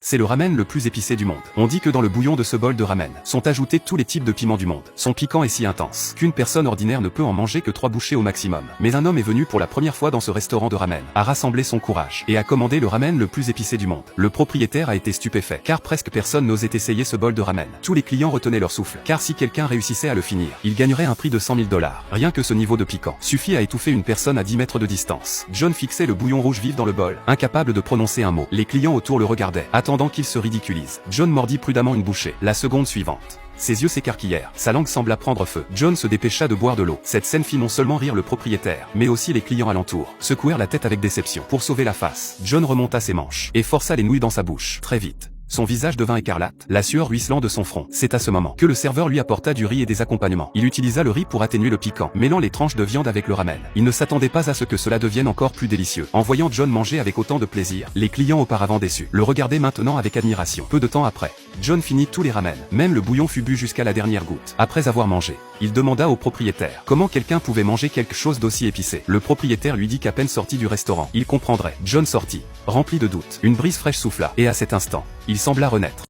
C'est le ramen le plus épicé du monde. On dit que dans le bouillon de ce bol de ramen sont ajoutés tous les types de piments du monde. Son piquant est si intense qu'une personne ordinaire ne peut en manger que 3 bouchées au maximum. Mais un homme est venu pour la première fois dans ce restaurant de ramen, a rassemblé son courage et a commandé le ramen le plus épicé du monde. Le propriétaire a été stupéfait car presque personne n'osait essayer ce bol de ramen. Tous les clients retenaient leur souffle car si quelqu'un réussissait à le finir, il gagnerait un prix de 100 000 $. Rien que ce niveau de piquant suffit à étouffer une personne à 10 mètres de distance. John fixait le bouillon rouge vif dans le bol, incapable de prononcer un mot. Les clients autour le regardaient, attendant qu'il se ridiculise. John mordit prudemment une bouchée. La seconde suivante, ses yeux s'écarquillèrent, sa langue sembla prendre feu. John se dépêcha de boire de l'eau. Cette scène fit non seulement rire le propriétaire, mais aussi les clients alentour, secouèrent la tête avec déception. Pour sauver la face, John remonta ses manches et força les nouilles dans sa bouche. Très vite, son visage devint écarlate, la sueur ruisselant de son front. C'est à ce moment que le serveur lui apporta du riz et des accompagnements. Il utilisa le riz pour atténuer le piquant, mêlant les tranches de viande avec le ramen. Il ne s'attendait pas à ce que cela devienne encore plus délicieux. En voyant John manger avec autant de plaisir, les clients auparavant déçus le regardaient maintenant avec admiration. Peu de temps après, John finit tous les ramen. Même le bouillon fut bu jusqu'à la dernière goutte. Après avoir mangé, il demanda au propriétaire comment quelqu'un pouvait manger quelque chose d'aussi épicé. Le propriétaire lui dit qu'à peine sorti du restaurant, il comprendrait. John sortit, rempli de doutes. Une brise fraîche souffla, et à cet instant, il sembla renaître.